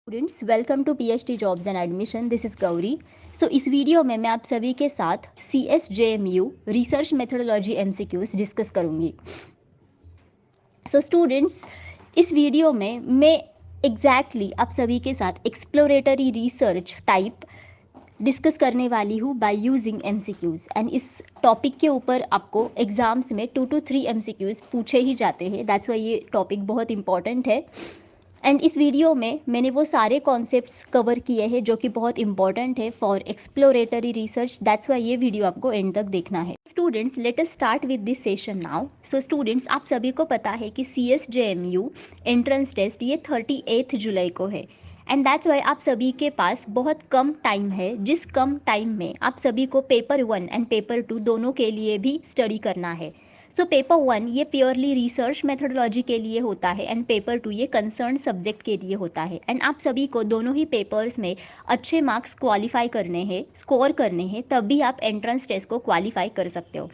Students welcome to PhD jobs and admission. This is Gauri. इस video में मैं आप सभी के साथ CSJMU research methodology MCQs discuss करूंगी। स्टूडेंट्स, इस वीडियो में मैं आप सभी के साथ एक्सप्लोरेटरी रिसर्च टाइप डिस्कस करने वाली हूँ बाय यूजिंग MCQs। एंड इस टॉपिक के ऊपर आपको एग्जाम्स में 2 to 3 MCQs पूछे ही जाते हैं। दैट्स वाई ये टॉपिक बहुत इंपॉर्टेंट है। एंड इस वीडियो में मैंने वो सारे कॉन्सेप्ट्स कवर किए हैं जो कि बहुत इंपॉर्टेंट है for exploratory research. That's why ये वीडियो आपको एंड तक देखना है। Students, let us start with this session now. Students, आप सभी को पता है कि CSJMU एंट्रेंस टेस्ट ये 38 जुलाई को है। एंड दैट्स वाई आप सभी के पास बहुत कम टाइम है, जिस कम टाइम में आप सभी को पेपर 1 एंड पेपर 2 दोनों के लिए भी स्टडी करना है। पेपर 1 ये प्योरली रिसर्च मेथोडोलॉजी के लिए होता है एंड पेपर 2 ये कंसर्न सब्जेक्ट के लिए होता है। एंड आप सभी को दोनों ही पेपर्स में अच्छे मार्क्स क्वालिफाई करने हैं, स्कोर करने हैं, तब भी आप एंट्रेंस टेस्ट को क्वालिफाई कर सकते हो।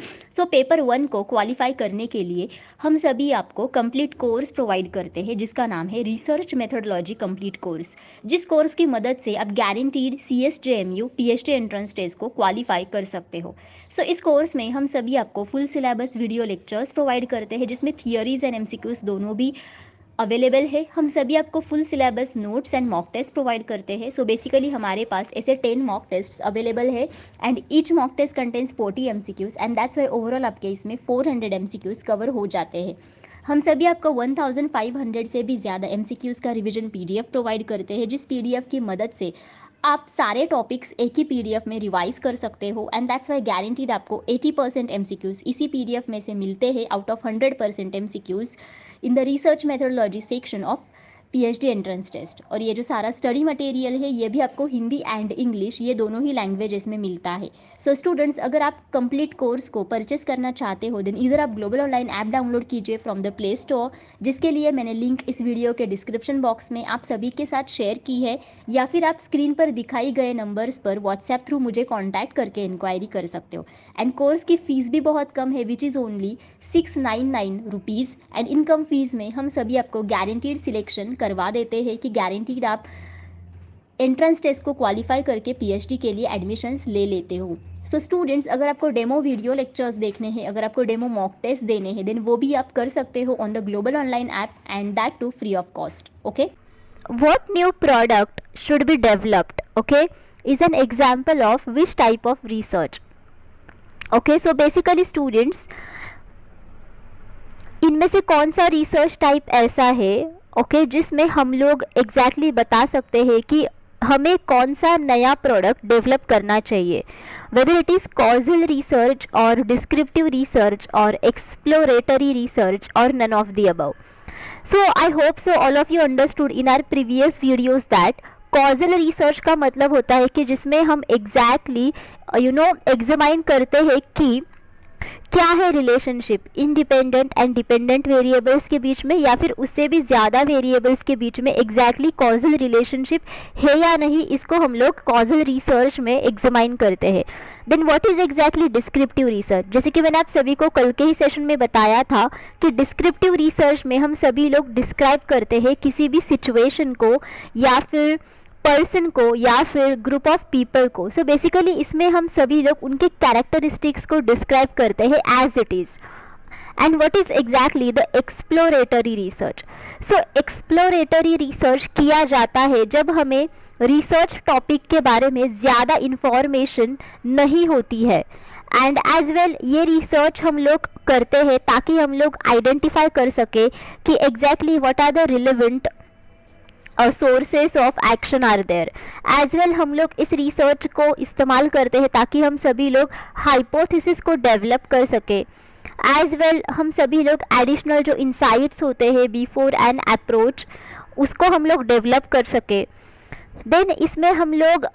पेपर 1 को क्वालिफाई करने के लिए हम सभी आपको कंप्लीट कोर्स प्रोवाइड करते हैं जिसका नाम है रिसर्च मेथोडोलॉजी कंप्लीट कोर्स, जिस कोर्स की मदद से आप guaranteed CSJMU PhD entrance test को क्वालिफाई कर सकते हो। इस कोर्स में हम सभी आपको full syllabus video lectures provide करते हैं जिसमें थियरीज एंड MCQs दोनों भी अवेलेबल है। हम सभी आपको full syllabus notes and mock test provide करते हैं। बेसिकली हमारे पास ऐसे 10 मॉक टेस्ट अवेलेबल है and each mock test contains 40 MCQs and that's why overall आपके इसमें 400 MCQs कवर हो जाते हैं। हम सभी आपको 1500 से भी ज़्यादा MCQs का रिवीजन PDF प्रोवाइड करते हैं, जिस PDF की मदद से आप सारे टॉपिक्स एक ही PDF में रिवाइज कर सकते हो। एंड दैट्स वाई गारंटीड आपको 80% MCQs इसी PDF में से मिलते हैं out of 100% MCQs in the research methodology section of PhD entrance test. और ये जो सारा स्टडी मटेरियल है ये भी आपको हिंदी एंड इंग्लिश ये दोनों ही लैंग्वेजेस में मिलता है। स्टूडेंट्स, अगर आप कंप्लीट कोर्स को परचेस करना चाहते हो देन इधर आप ग्लोबल ऑनलाइन ऐप डाउनलोड कीजिए फ्रॉम द प्ले स्टोर, जिसके लिए मैंने लिंक इस वीडियो के डिस्क्रिप्शन बॉक्स में आप सभी के साथ शेयर की है, या फिर आप स्क्रीन पर दिखाई गए नंबर्स पर व्हाट्सएप थ्रू मुझे कॉन्टैक्ट करके इंक्वायरी कर सकते हो। एंड कोर्स की फीस भी बहुत कम है which is only 699 rupees. And income fees में हम सभी आपको गारंटीड सिलेक्शन करवा देते हैं कि गारंटीड आप एंट्रेंस टेस्ट को क्वालिफाई करके PhD के लिए एडमिशन्स ले लेते हो। स्टूडेंट्स, अगर आपको डेमो वीडियो लेक्चर्स देखने हैं, अगर आपको डेमो मॉक टेस्ट देने हैं देन वो भी आप कर सकते हो on the global online app and that too free of cost. Okay, what new product should be developed, okay, is an example of which type of research. Okay, so basically students, इनमें से कौन सा research type ऐसा है okay जिसमें हम लोग exactly बता सकते हैं कि हमें कौन सा नया प्रोडक्ट डेवलप करना चाहिए, whether it is causal research और डिस्क्रिप्टिव रिसर्च और एक्सप्लोरेटरी रिसर्च और none of the above. So I hope so all of you understood in our previous videos that causal research का मतलब होता है कि जिसमें हम एग्जैक्टली एग्जामाइन करते हैं कि क्या है relationship independent and dependent variables के बीच में या फिर उससे भी ज़्यादा वेरिएबल्स के बीच में एग्जैक्टली कॉजल रिलेशनशिप है या नहीं, इसको हम लोग कॉजल रिसर्च में एग्जामाइन करते हैं. Then what is exactly descriptive research, जैसे कि मैंने आप सभी को कल के ही सेशन में बताया था कि डिस्क्रिप्टिव रिसर्च में हम सभी लोग डिस्क्राइब करते हैं किसी भी सिचुएशन को या फिर पर्सन को या फिर ग्रुप ऑफ पीपल को. सो बेसिकली इसमें हम सभी लोग उनके कैरेक्टरिस्टिक्स को डिस्क्राइब करते हैं as it is. And what is exactly the exploratory research. So exploratory research किया जाता है जब हमें रिसर्च टॉपिक के बारे में ज़्यादा इंफॉर्मेशन नहीं होती है. एंड एज वेल ये रिसर्च हम लोग करते हैं ताकि हम लोग आइडेंटिफाई कर सके कि exactly what are the relevant sources of action are there. As well हम लोग इस रिसर्च को इस्तेमाल करते हैं ताकि हम सभी लोग हाइपोथेसिस को डेवलप कर सके. एज वेल हम सभी लोग एडिशनल जो इंसाइट्स होते हैं बिफोर एन अप्रोच उसको हम लोग डेवलप कर सके. देन इसमें हम लोग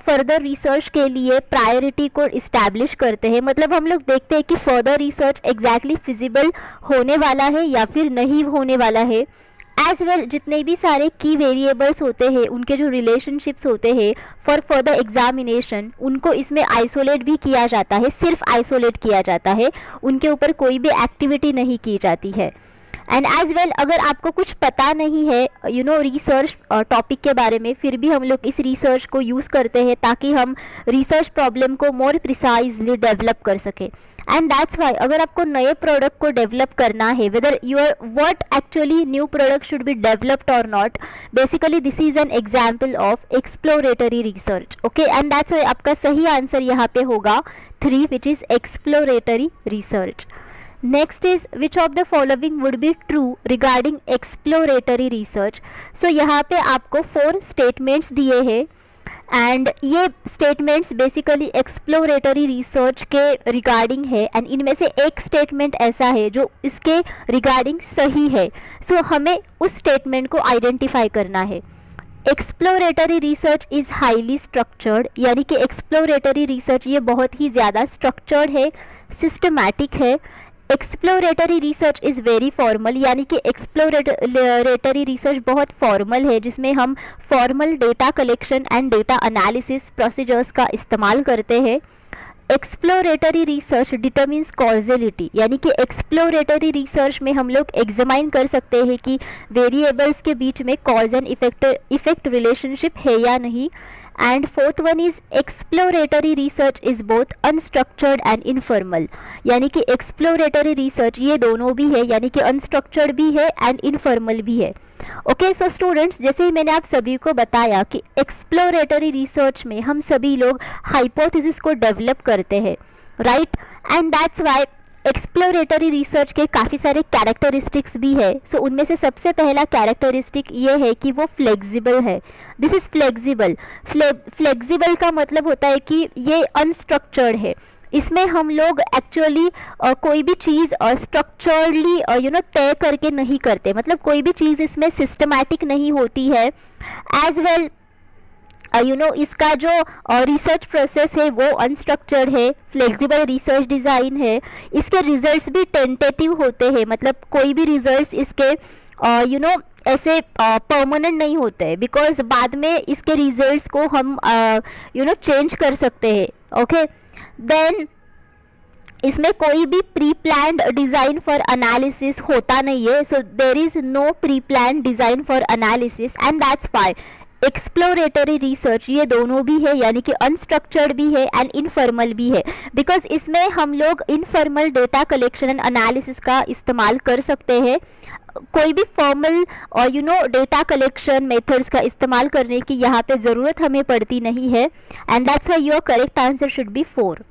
फर्दर रिसर्च के लिए प्रायोरिटी को इस्टेब्लिश करते हैं. मतलब हम लोग देखते हैं कि फर्दर रिसर्च एग्जैक्टली फिजिबल होने वाला है या फिर नहीं होने वाला है. एज वेल जितने भी सारे की वेरिएबल्स होते हैं उनके जो रिलेशनशिप्स होते हैं फॉर फर्दर एग्जामिनेशन उनको इसमें आइसोलेट भी किया जाता है, सिर्फ आइसोलेट किया जाता है, उनके ऊपर कोई भी एक्टिविटी नहीं की जाती है. एंड एज वेल अगर आपको कुछ पता नहीं है रिसर्च टॉपिक के बारे में, फिर भी हम लोग इस रिसर्च को यूज़ करते हैं ताकि हम रिसर्च प्रॉब्लम को मोर प्रिसाइजली डेवलप कर सके। एंड दैट्स वाई अगर आपको नए प्रोडक्ट को डेवलप करना है, whether your what actually new product should be developed और not, basically this is an example of exploratory research. Okay, and that's why आपका सही आंसर यहाँ पे होगा 3, which is exploratory research. Next is which of the following would be true regarding exploratory research. So यहाँ पे आपको 4 statements दिए हैं एंड ये स्टेटमेंट्स बेसिकली एक्सप्लोरेटरी रिसर्च के रिगार्डिंग है एंड इनमें से एक स्टेटमेंट ऐसा है जो इसके रिगार्डिंग सही है। सो हमें उस स्टेटमेंट को आइडेंटिफाई करना है। Exploratory research is highly structured, यानी कि एक्सप्लोरेटरी रिसर्च ये बहुत ही ज़्यादा स्ट्रक्चर्ड है, सिस्टमैटिक है। Exploratory research is very formal, यानी कि एक्सप्लोरेटरी रिसर्च बहुत फॉर्मल है जिसमें हम formal data collection and data analysis procedures का इस्तेमाल करते हैं। एक्सप्लोरेटरी रिसर्च डिटरमिन्स कॉजेलिटी, यानी कि एक्सप्लोरेटरी रिसर्च में हम लोग एग्जामाइन कर सकते हैं कि वेरिएबल्स के बीच में कॉज एंड इफेक्ट रिलेशनशिप है या नहीं। And fourth one is exploratory research is both unstructured and informal, यानी कि एक्सप्लोरेटरी रिसर्च ये दोनों भी है, यानी कि अनस्ट्रक्चर्ड भी है एंड इनफॉर्मल भी है। ओके, सो स्टूडेंट्स, जैसे ही मैंने आप सभी को बताया कि एक्सप्लोरेटरी रिसर्च में हम सभी लोग हाइपोथेसिस को डेवलप करते हैं, right, and that's why exploratory research के काफ़ी सारे कैरेक्टरिस्टिक्स भी है। सो उनमें से सबसे पहला कैरेक्टरिस्टिक ये है कि वो फ्लेक्सिबल है। This is flexible. फ्लेक्सिबल का मतलब होता है कि ये अनस्ट्रक्चर्ड है, इसमें हम लोग एक्चुअली कोई भी चीज़ स्ट्रक्चरली तय करके नहीं करते, मतलब कोई भी चीज़ इसमें सिस्टमैटिक नहीं होती है। एज वेल इसका जो रिसर्च प्रोसेस है वो अनस्ट्रक्चर्ड है, फ्लेक्सिबल रिसर्च डिज़ाइन है। इसके रिजल्ट्स भी टेंटेटिव होते हैं, मतलब कोई भी रिजल्ट्स इसके ऐसे परमानेंट नहीं होते हैं, बिकॉज बाद में इसके रिजल्ट्स को हम चेंज कर सकते हैं। ओके, देन इसमें कोई भी pre planned design for analysis होता नहीं है। So there is no pre planned design for analysis and that's why exploratory research ये दोनों भी है, यानी कि अनस्ट्रक्चर्ड भी है एंड इनफॉर्मल भी है, बिकॉज इसमें हम लोग informal data collection and analysis का इस्तेमाल कर सकते हैं। कोई भी फॉर्मल और डेटा कलेक्शन मेथड्स का इस्तेमाल करने की यहाँ पे ज़रूरत हमें पड़ती नहीं है। And that's why your correct answer should B 4।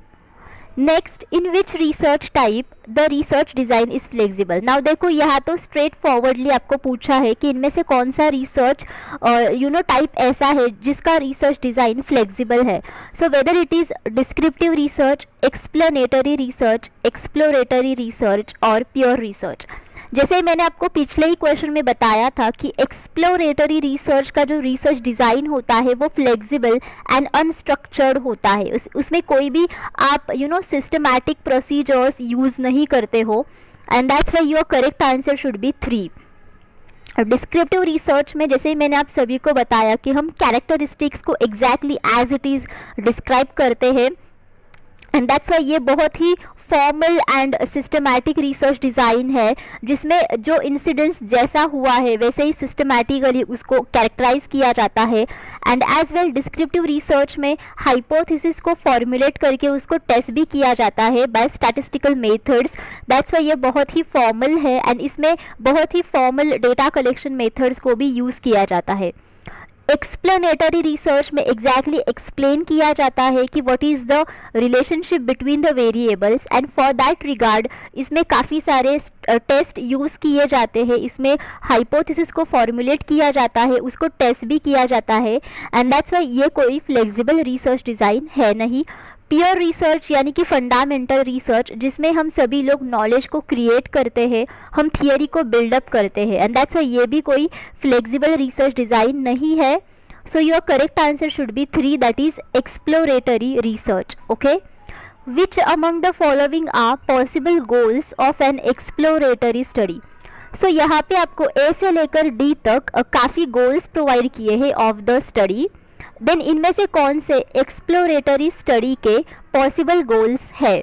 Next, in which research type the research design is flexible. Now देखो, यहाँ तो स्ट्रेट फॉरवर्डली आपको पूछा है कि इनमें से कौन सा रिसर्च टाइप ऐसा है जिसका रिसर्च डिज़ाइन फ्लेक्सिबल है। सो whether it is descriptive research, explanatory research, exploratory research और प्योर रिसर्च। जैसे मैंने आपको पिछले ही क्वेश्चन में बताया था कि एक्सप्लोरेटरी रिसर्च का जो रिसर्च डिज़ाइन होता है वो फ्लेक्सिबल एंड अनस्ट्रक्चर्ड होता है, उसमें कोई भी आप सिस्टमैटिक प्रोसीजर्स यूज़ नहीं करते हो। And that's why your correct answer should be 3। Descriptive research में जैसे मैंने आप सभी को बताया कि हम कैरेक्टरिस्टिक्स को exactly as it is describe करते हैं, एंड दैट्स वाई ये बहुत ही formal and systematic research design है, जिसमें जो इंसिडेंट्स जैसा हुआ है वैसे ही सिस्टमैटिकली उसको कैरेक्टराइज किया जाता है। And as well descriptive research में हाइपोथेसिस को फॉर्मुलेट करके उसको टेस्ट भी किया जाता है by statistical methods. That's why ये बहुत ही फॉर्मल है एंड इसमें बहुत ही फॉर्मल डेटा कलेक्शन मेथड्स को भी यूज़ किया जाता है। एक्सप्लेनेटरी रिसर्च में एग्जैक्टली एक्सप्लेन किया जाता है कि what is the relationship between the variables, and for that regard इसमें काफ़ी सारे टेस्ट यूज़ किए जाते हैं। इसमें हाइपोथेसिस को फॉर्मुलेट किया जाता है, उसको टेस्ट भी किया जाता है, एंड दैट्स वाई ये कोई फ्लेक्सिबल रिसर्च डिज़ाइन है नहीं। प्योर रिसर्च यानी कि फंडामेंटल रिसर्च, जिसमें हम सभी लोग नॉलेज को क्रिएट करते हैं, हम थियरी को बिल्डअप करते हैं, एंड दैट्स वाई ये भी कोई फ्लेक्सिबल रिसर्च डिज़ाइन नहीं है। So your correct answer should be 3, that is exploratory research. Okay, which among the following are possible goals of an exploratory study. So यहाँ पे आपको ए से लेकर डी तक काफ़ी गोल्स प्रोवाइड किए हैं ऑफ द स्टडी। देन इनमें से कौन से एक्सप्लोरेटरी स्टडी के पॉसिबल गोल्स है।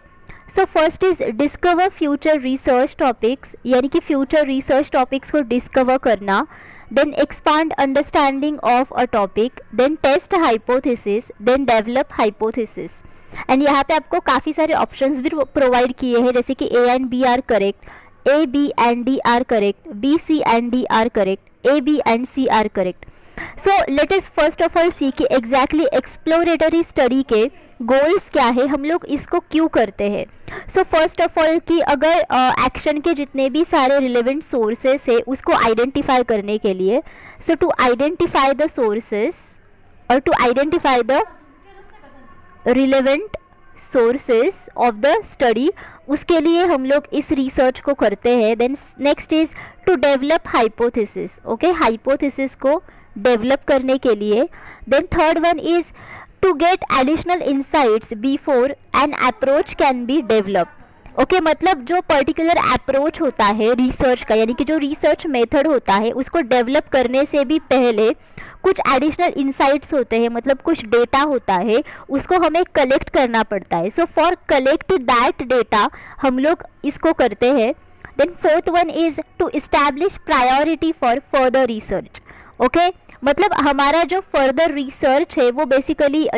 So first is discover future research topics, यानी कि फ्यूचर रिसर्च टॉपिक्स को डिस्कवर करना. Then expand understanding of a topic, then test hypothesis, then develop hypothesis. And यहाँ पे आपको काफ़ी सारे ऑप्शंस भी प्रोवाइड किए हैं, जैसे कि A and B are correct, A B and D are correct, B C and D are correct, A B and C are correct. So let us first of all see कि exactly exploratory study के goals क्या है, हम लोग इसको क्यों करते हैं. सो फर्स्ट ऑफ ऑल कि अगर एक्शन के जितने भी सारे रिलेवेंट सोर्सेस है उसको आइडेंटिफाई करने के लिए, so to identify the sources और to identify the relevant sources of the study, उसके लिए हम लोग इस रिसर्च को करते हैं. Then next is to develop hypothesis. Okay, hypothesis को डेवलप करने के लिए. Then third one is to get additional insights before an approach can be develop. Okay, मतलब जो पर्टिकुलर अप्रोच होता है रिसर्च का, यानी कि जो रिसर्च मेथड होता है उसको डेवलप करने से भी पहले कुछ एडिशनल इंसाइट्स होते हैं, मतलब कुछ डेटा होता है, उसको हमें कलेक्ट करना पड़ता है. So for collect that data हम लोग इसको करते हैं. Then fourth one is to establish priority for further research. Okay, मतलब हमारा जो फर्दर रिसर्च है वो बेसिकली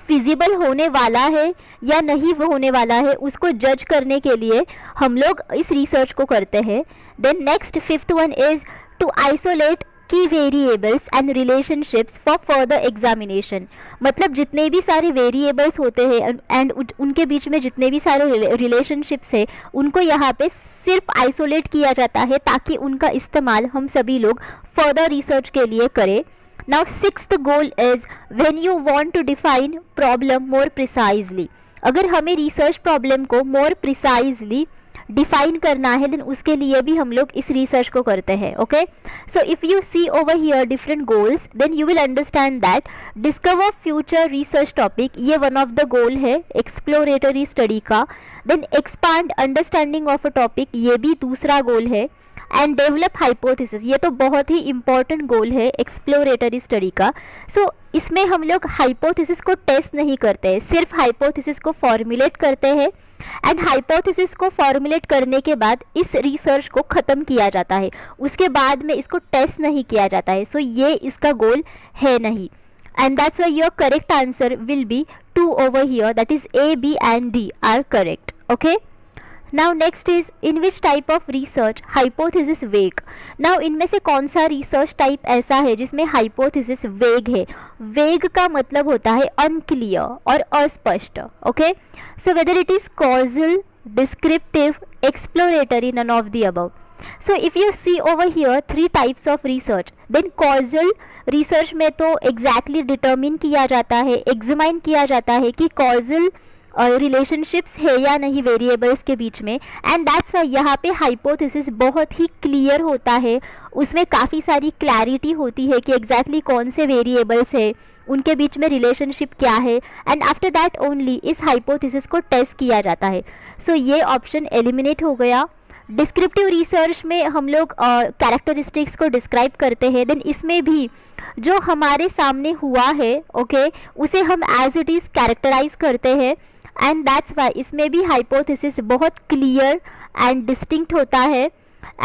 फिजिबल होने वाला है या नहीं होने वाला है, उसको जज करने के लिए हम लोग इस रिसर्च को करते हैं. Then next fifth one is to isolate key variables and relationships for further examination. मतलब जितने भी सारे वेरिएबल्स होते हैं एंड उनके बीच में जितने भी सारे रिलेशनशिप्स है उनको यहाँ पे सिर्फ आइसोलेट किया जाता है ताकि उनका इस्तेमाल हम सभी लोग फर्दर रिसर्च के लिए करें. Now sixth goal is when you want to define problem more precisely. अगर हमें रिसर्च प्रॉब्लम को मोर प्रिसाइजली डिफाइन करना है देन उसके लिए भी हम लोग इस रिसर्च को करते हैं. Okay, so if you see over here different goals then you will understand that discover future research topic, ये वन ऑफ द गोल है एक्सप्लोरेटरी स्टडी का. Then expand understanding of a topic, ये भी दूसरा गोल है. एंड डेवलप हाइपोथेसिस, ये तो बहुत ही इंपॉर्टेंट गोल है एक्सप्लोरेटरी स्टडी का. सो इसमें हम लोग हाइपोथेसिस को टेस्ट नहीं करते हैं, सिर्फ हाइपोथेसिस को फॉर्मुलेट करते हैं. एंड हाइपोथेसिस को फॉर्मुलेट करने के बाद इस रिसर्च को ख़त्म किया जाता है, उसके बाद में इसको टेस्ट नहीं किया जाता है. सो ये इसका गोल है नहीं. And that's why your correct answer will be 2 over here, that is A, B and D are correct. Okay, now next is in which type of research hypothesis vague. Now इनमें से कौन सा research type ऐसा है जिसमें hypothesis वेग है. वेग का मतलब होता है अनक्लियर और अस्पष्ट. Okay, so whether it is causal, descriptive, exploratory, none of the above. So if you see over here 3 types of research, then causal research में तो एग्जैक्टली डिटर्मिन किया जाता है, एग्जामाइन किया जाता है कि कॉजल रिलेशनशिप्स है या नहीं वेरिएबल्स के बीच में. एंड दैट्स वाई यहाँ पे हाइपोथेसिस बहुत ही क्लियर होता है, उसमें काफ़ी सारी क्लैरिटी होती है कि एग्जैक्टली कौन से वेरिएबल्स है, उनके बीच में रिलेशनशिप क्या है. एंड आफ्टर दैट ओनली इस हाइपोथेसिस को टेस्ट किया जाता है. सो ये ऑप्शन एलिमिनेट हो गया. डिस्क्रिप्टिव रिसर्च में हम लोग कैरेक्टरिस्टिक्स को डिस्क्राइब करते हैं. देन इसमें भी जो हमारे सामने हुआ है उसे हम एज इट इज़ कैरेक्टराइज करते हैं. एंड दैट्स वाई इसमें भी हाइपोथेसिस बहुत क्लियर एंड डिस्टिंक्ट होता है.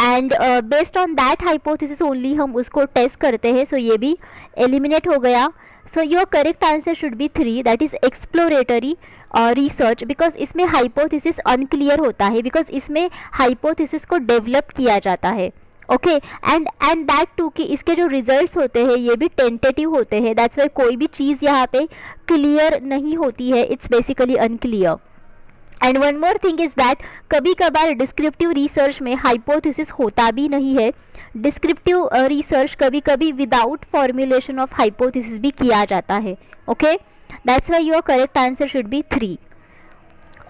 And based on that hypothesis only हम उसको टेस्ट करते हैं. सो ये भी एलिमिनेट हो गया. सो your correct answer should be 3, that is exploratory research, because इसमें हाइपोथेसिस अनक्लियर होता है, बिकॉज इसमें हाइपोथेसिस को डेवलप किया जाता है. ओके, एंड दैट टू कि इसके जो रिजल्ट्स होते हैं ये भी टेंटेटिव होते हैं. दैट्स वाई कोई भी चीज़ यहाँ पे क्लियर नहीं होती है, it's basically unclear. And one more thing is that कभी कभार डिस्क्रिप्टिव रिसर्च में हाइपोथेसिस होता भी नहीं है. डिस्क्रिप्टिव रिसर्च कभी कभी विदाउट फॉर्मुलेशन ऑफ हाइपोथेसिस भी किया जाता है. Okay, that's why your correct answer should be 3.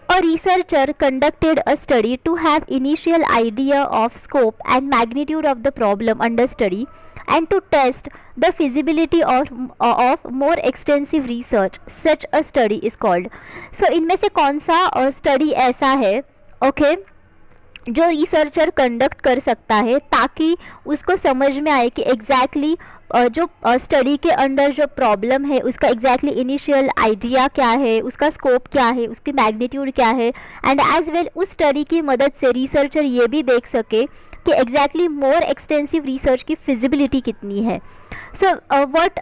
A researcher conducted a study to have initial idea of scope and magnitude of the problem under study and to test the feasibility of more extensive research. Such a study is called. So इनमें से कौन सा study ऐसा है जो researcher conduct कर सकता है ताकि उसको समझ में आए कि एग्जैक्टली जो स्टडी के अंडर जो प्रॉब्लम है उसका एग्जैक्टली इनिशियल आइडिया क्या है, उसका स्कोप क्या है, उसकी मैग्नीट्यूड क्या है, एंड एज वेल उस स्टडी की मदद से रिसर्चर ये भी देख सके कि एग्जैक्टली मोर एक्सटेंसिव रिसर्च की फिजिबिलिटी कितनी है. So what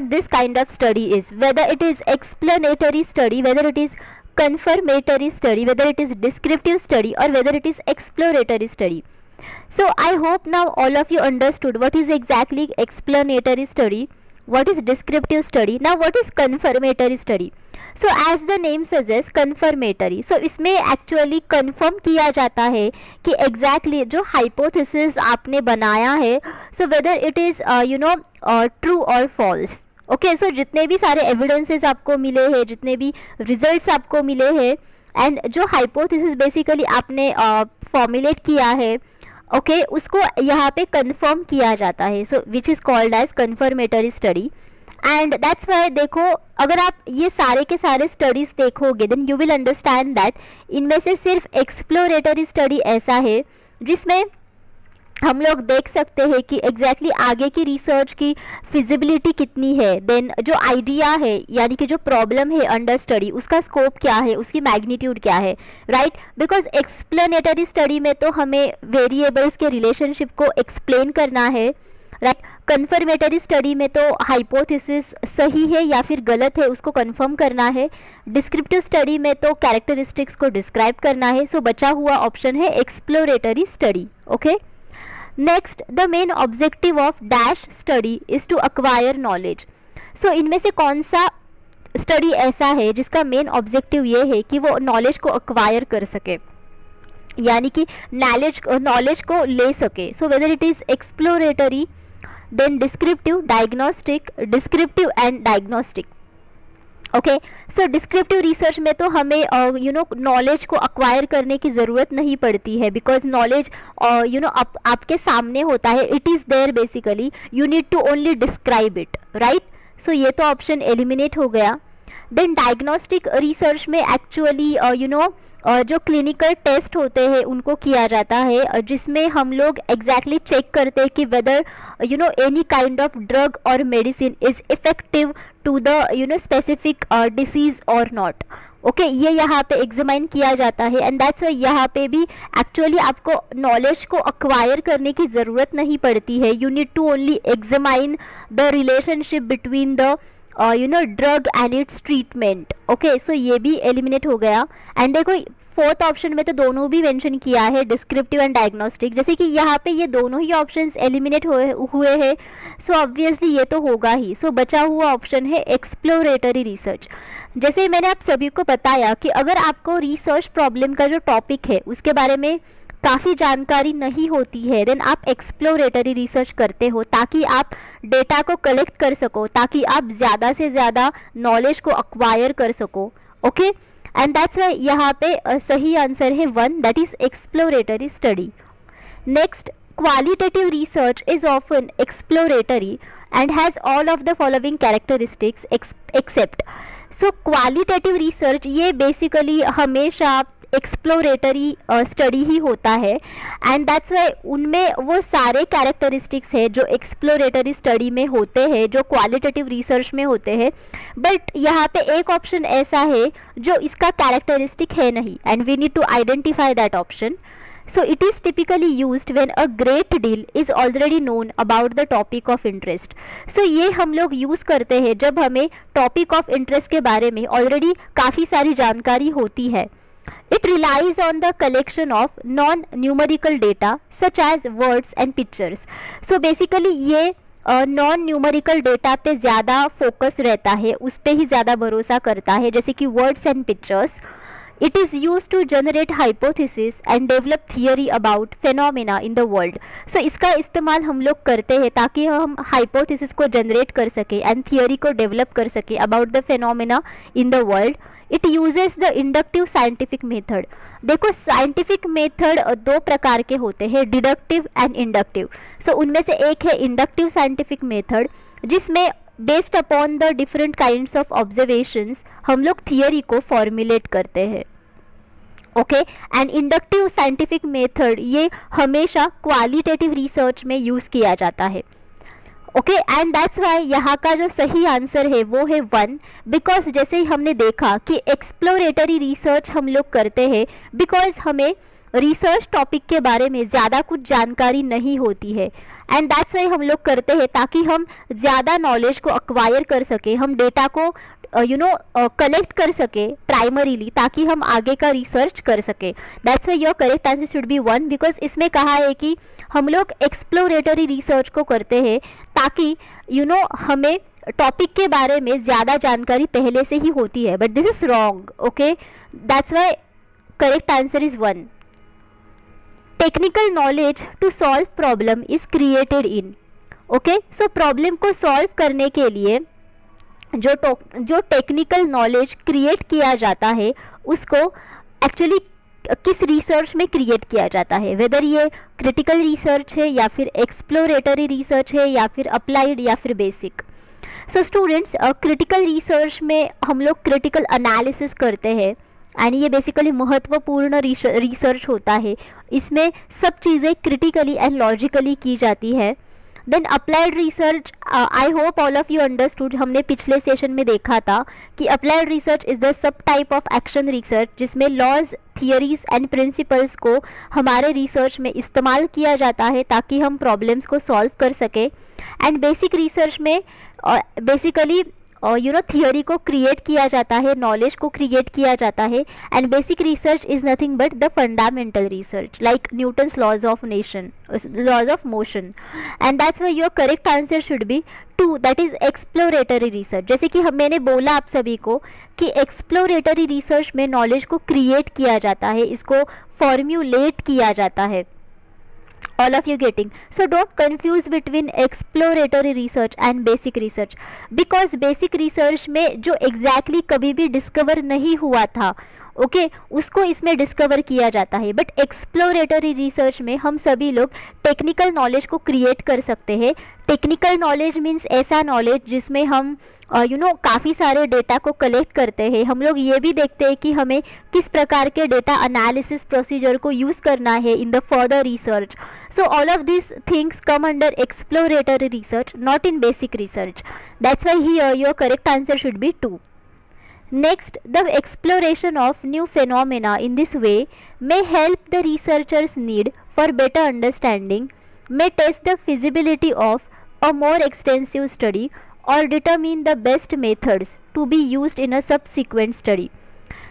this kind of study is, whether it is explanatory study, whether it is confirmatory study, whether it is descriptive study, or whether it is exploratory study. So I hope now all of you understood what is exactly explanatory study, what is descriptive study. Now what is confirmatory study? So as the name suggests, confirmatory. So इसमें actually confirm किया जाता है कि exactly जो hypothesis आपने बनाया है, so whether it is true or false. Okay, so जितने भी सारे एविडेंसेस आपको मिले हैं, जितने भी रिजल्ट्स आपको मिले हैं, एंड जो हाइपोथेसिस बेसिकली आपने फॉर्मुलेट किया है, ओके, उसको यहाँ पे कंफर्म किया जाता है. So which is called as confirmatory study. And that's why देखो, अगर आप ये सारे के सारे स्टडीज़ देखोगे then you will understand that इनमें से सिर्फ एक्सप्लोरेटरी स्टडी ऐसा है जिसमें हम लोग देख सकते हैं कि एग्जैक्टली आगे की रिसर्च की फिजिबिलिटी कितनी है, देन जो आइडिया है यानी कि जो प्रॉब्लम है अंडर स्टडी उसका स्कोप क्या है, उसकी मैग्नीट्यूड क्या है, राइट. बिकॉज एक्सप्लेनेटरी स्टडी में तो हमें वेरिएबल्स के रिलेशनशिप को एक्सप्लेन करना है, राइट. कन्फर्मेटरी स्टडी में तो हाइपोथेसिस सही है या फिर गलत है उसको कंफर्म करना है. डिस्क्रिप्टिव स्टडी में तो कैरेक्टरिस्टिक्स को डिस्क्राइब करना है. सो बचा हुआ ऑप्शन है exploratory study. Okay, next, the main objective of dash study is to acquire knowledge. So इनमें से कौन सा स्टडी ऐसा है जिसका मेन ऑब्जेक्टिव ये है कि वो नॉलेज को अक्वायर कर सके, यानी कि नॉलेज को ले सके. So whether it is exploratory, then descriptive, diagnostic, descriptive and diagnostic. Okay, so descriptive research में तो हमें नॉलेज को अक्वायर करने की ज़रूरत नहीं पड़ती है, बिकॉज नॉलेज आपके सामने होता है, it is there basically, you need to only describe it, right. So ये तो ऑप्शन एलिमिनेट हो गया. देन डायग्नोस्टिक रिसर्च में एक्चुअली जो क्लिनिकल टेस्ट होते हैं उनको किया जाता है, जिसमें हम लोग एग्जैक्टली चेक करते हैं कि whether any kind of drug और medicine is effective to the specific disease और नॉट. ओके, ये यहाँ पे एग्जामाइन किया जाता है. एंड दैट्स यहाँ पे भी एक्चुअली आपको नॉलेज को अक्वायर करने की ज़रूरत नहीं पड़ती है. You need to only examine the relationship between the drug and its treatment. Okay, so ये भी एलिमिनेट हो गया. एंड देखो फोर्थ ऑप्शन में तो दोनों भी मेंशन किया है, डिस्क्रिप्टिव एंड डायग्नोस्टिक, जैसे कि यहाँ पे ये दोनों ही ऑप्शंस एलिमिनेट हुए हैं. सो ऑब्वियसली ये तो होगा ही. सो बचा हुआ ऑप्शन है एक्सप्लोरेटरी रिसर्च. जैसे मैंने आप सभी को बताया कि अगर आपको रिसर्च प्रॉब्लम का जो टॉपिक है उसके बारे में काफ़ी जानकारी नहीं होती है, देन आप एक्सप्लोरेटरी रिसर्च करते हो ताकि आप डेटा को कलेक्ट कर सको, ताकि आप ज़्यादा से ज़्यादा नॉलेज को अक्वायर कर सको. ओके, एंड दैट्स वाई यहाँ पे सही आंसर है 1, that is exploratory study. Next, qualitative research is often exploratory and has all of the following characteristics except. So qualitative research ये बेसिकली हमेशा एक्सप्लोरेटरी स्टडी ही होता है, एंड दैट्स वाई उनमें वो सारे कैरेक्टरिस्टिक्स है जो एक्सप्लोरेटरी स्टडी में होते हैं, जो क्वालिटेटिव रिसर्च में होते हैं. बट यहाँ पे एक ऑप्शन ऐसा है जो इसका कैरेक्टरिस्टिक है नहीं, and we need to identify that option. So it is typically used when a great deal is already known about the topic of interest. So ये हम लोग यूज़ करते हैं जब हमें टॉपिक ऑफ इंटरेस्ट के बारे में ऑलरेडी काफ़ी सारी जानकारी होती है. It relies on the collection of non-numerical data such as words and pictures. So basically ये नॉन न्यूमेरिकल डेटा पे ज़्यादा फोकस रहता है, उस पर ही ज़्यादा भरोसा करता है, जैसे कि words and pictures. It is used to generate hypothesis and develop theory about phenomena in the world. So इसका इस्तेमाल हम लोग करते हैं ताकि हम hypothesis को generate कर सके and theory को develop कर सके about the phenomena in the world. It uses the inductive scientific method. देखो scientific method दो प्रकार के होते हैं, deductive and inductive. So उनमें से एक है inductive scientific method, जिसमें based upon the different kinds of observations हम लोग थियोरी को फॉर्मुलेट करते हैं. Okay, and inductive scientific method ये हमेशा क्वालिटेटिव रिसर्च में यूज़ किया जाता है. ओके, एंड दैट्स वाई यहाँ का जो सही आंसर है वो है 1, बिकॉज जैसे ही हमने देखा कि एक्सप्लोरेटरी रिसर्च हम लोग करते हैं बिकॉज हमें रिसर्च टॉपिक के बारे में ज़्यादा कुछ जानकारी नहीं होती है, एंड दैट्स वाई हम लोग करते हैं ताकि हम ज़्यादा नॉलेज को अक्वायर कर सके, हम डेटा को कलेक्ट कर सके प्राइमरीली, ताकि हम आगे का रिसर्च कर सके। That's why your correct answer should be 1, because इसमें कहा है कि हम लोग एक्सप्लोरेटरी रिसर्च को करते हैं ताकि हमें टॉपिक के बारे में ज़्यादा जानकारी पहले से ही होती है, but this is wrong. Okay, that's why correct answer is 1। Technical knowledge to solve problem is created in. Okay, so problem को सॉल्व करने के लिए जो टेक्निकल नॉलेज क्रिएट किया जाता है उसको एक्चुअली किस रिसर्च में क्रिएट किया जाता है, वेदर ये क्रिटिकल रिसर्च है या फिर एक्सप्लोरेटरी रिसर्च है या फिर अप्लाइड या फिर basic. So students, critical research में हम लोग क्रिटिकल एनालिसिस करते हैं एंड ये बेसिकली महत्वपूर्ण रिसर्च होता है, इसमें सब चीज़ें क्रिटिकली एंड लॉजिकली की जाती है। Then applied research, I hope all of you understood, हमने पिछले सेशन में देखा था कि applied research is the sub type of action research जिसमें लॉज, थियरीज एंड प्रिंसिपल्स को हमारे रिसर्च में इस्तेमाल किया जाता है ताकि हम प्रॉब्लम्स को सॉल्व कर सके। एंड बेसिक रिसर्च में बेसिकली थियोरी को क्रिएट किया जाता है, नॉलेज को क्रिएट किया जाता है, and basic research is nothing but the fundamental research like Newton's laws of motion, and that's why your correct answer should be 2, that is exploratory research. जैसे कि मैंने बोला आप सभी को कि एक्सप्लोरेटरी रिसर्च में नॉलेज को क्रिएट किया जाता है, इसको फॉर्म्यूलेट किया जाता है। All of you getting? So don't confuse between exploratory research and basic research, because basic research में जो exactly कभी भी डिस्कवर नहीं हुआ था, ओके, उसको इसमें डिस्कवर किया जाता है। बट एक्सप्लोरेटरी रिसर्च में हम सभी लोग टेक्निकल नॉलेज को क्रिएट कर सकते हैं। टेक्निकल नॉलेज मीन्स ऐसा नॉलेज जिसमें हम काफ़ी सारे डेटा को कलेक्ट करते हैं। हम लोग ये भी देखते हैं कि हमें किस प्रकार के डेटा एनालिसिस प्रोसीजर को यूज़ करना है in the further research. So all of this things come under exploratory research, not in basic research. That's why here your correct answer should be 2. Next, the exploration of new phenomena in this way may help the researchers' need for better understanding, may test the feasibility of a more extensive study, or determine the best methods to be used in a subsequent study.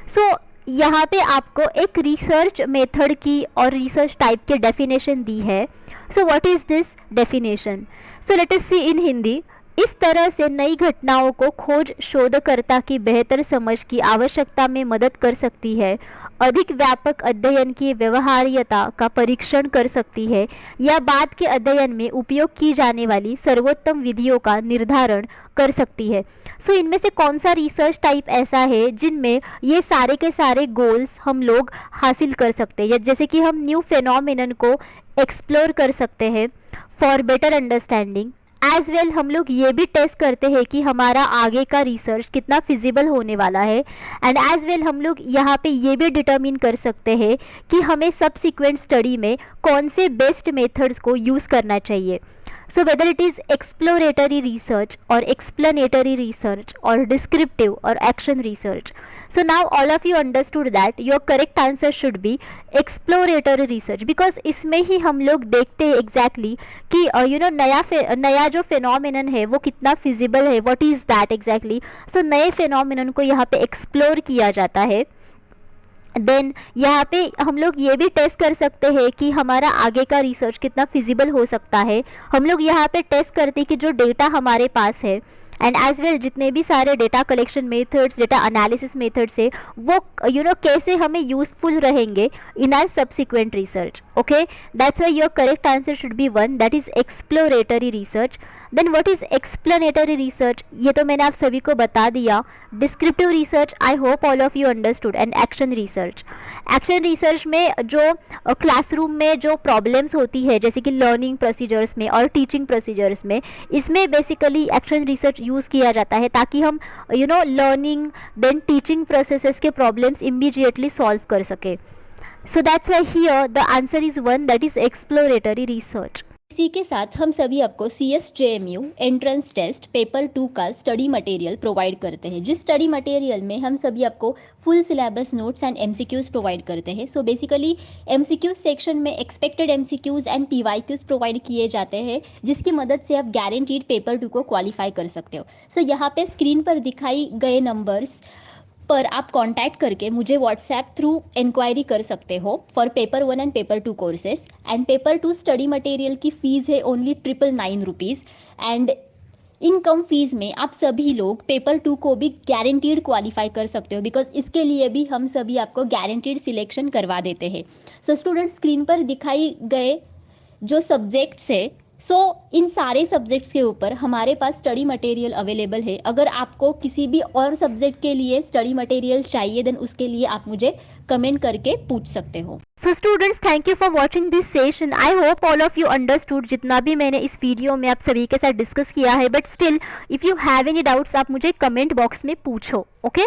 So, यहाँ पे आपको एक research method की और research type के definition दी है। So what is this definition? So let us see in Hindi. इस तरह से नई घटनाओं को खोज शोधकर्ता की बेहतर समझ की आवश्यकता में मदद कर सकती है, अधिक व्यापक अध्ययन की व्यवहार्यता का परीक्षण कर सकती है, या बाद के अध्ययन में उपयोग की जाने वाली सर्वोत्तम विधियों का निर्धारण कर सकती है। सो इनमें से कौन सा रिसर्च टाइप ऐसा है जिनमें ये सारे के सारे गोल्स हम लोग हासिल कर सकते हैं? जैसे कि हम न्यू फेनोमेनन को एक्सप्लोर कर सकते हैं for better understanding, as well हम लोग ये भी टेस्ट करते हैं कि हमारा आगे का रिसर्च कितना फिजिबल होने वाला है, एंड एज वेल हम लोग यहाँ पे ये भी डिटरमिन कर सकते हैं कि हमें सबसिक्वेंट स्टडी में कौन से बेस्ट मेथड्स को यूज़ करना चाहिए। So whether it is exploratory research or explanatory research or descriptive or action research. So now all of you understood that your correct answer should be exploratory research, because इसमें ही हम लोग देखते हैं exactly कि नया जो phenomenon है वो कितना feasible है, what is that exactly. So नए phenomenon को यहाँ पे explore किया जाता है। देन यहाँ पे हम लोग ये भी टेस्ट कर सकते हैं कि हमारा आगे का रिसर्च कितना फिजिबल हो सकता है। हम लोग यहाँ पे टेस्ट करते हैं कि जो डेटा हमारे पास है एंड एज वेल जितने भी सारे data collection methods, data analysis methods है वो कैसे हमें यूजफुल रहेंगे in our subsequent research. Okay, that's why your correct answer should be 1, that is exploratory research. Then what is explanatory research? ये तो मैंने आप सभी को बता दिया। Descriptive research I hope all of you understood, and action research. Action research में जो क्लासरूम में जो प्रॉब्लम्स होती है जैसे कि लर्निंग प्रोसीजर्स में और टीचिंग प्रोसीजर्स में, इसमें बेसिकली एक्शन रिसर्च यूज़ किया जाता है ताकि हम लर्निंग देन टीचिंग प्रोसेसेस के प्रॉब्लम्स इमीडिएटली सॉल्व कर सके। So that's why here the answer is 1, that is exploratory research. इसी के साथ हम सभी आपको CSJMU एंट्रेंस टेस्ट पेपर 2 का स्टडी मटेरियल प्रोवाइड करते हैं, जिस स्टडी मटेरियल में हम सभी आपको full syllabus notes and MCQs provide करते हैं। सो बेसिकली MCQ सेक्शन में expected MCQs and PYQs provide किए जाते हैं, जिसकी मदद से आप गारंटीड पेपर 2 को क्वालिफाई कर सकते हो। सो यहाँ पे स्क्रीन पर दिखाई गए नंबर्स पर आप कांटेक्ट करके मुझे व्हाट्सएप थ्रू इंक्वायरी कर सकते हो for paper 1 and paper 2 courses. And paper 2 study material की फ़ीस है only 999 rupees. And in come fees में आप सभी लोग पेपर 2 को भी गारंटीड क्वालिफाई कर सकते हो, बिकॉज इसके लिए भी हम सभी आपको गारंटीड सिलेक्शन करवा देते हैं। सो स्टूडेंट, स्क्रीन पर दिखाई गए जो सब्जेक्ट्स है, इन सारे सब्जेक्ट्स के ऊपर हमारे पास स्टडी मटेरियल अवेलेबल है। अगर आपको किसी भी और सब्जेक्ट के लिए स्टडी मटेरियल चाहिए देन उसके लिए आप मुझे कमेंट करके पूछ सकते हो। So students, thank you for watching this session. I hope all of you understood जितना भी मैंने इस वीडियो में आप सभी के साथ डिस्कस किया है, but still if you have any doubts आप मुझे कमेंट बॉक्स में पूछो, ओके?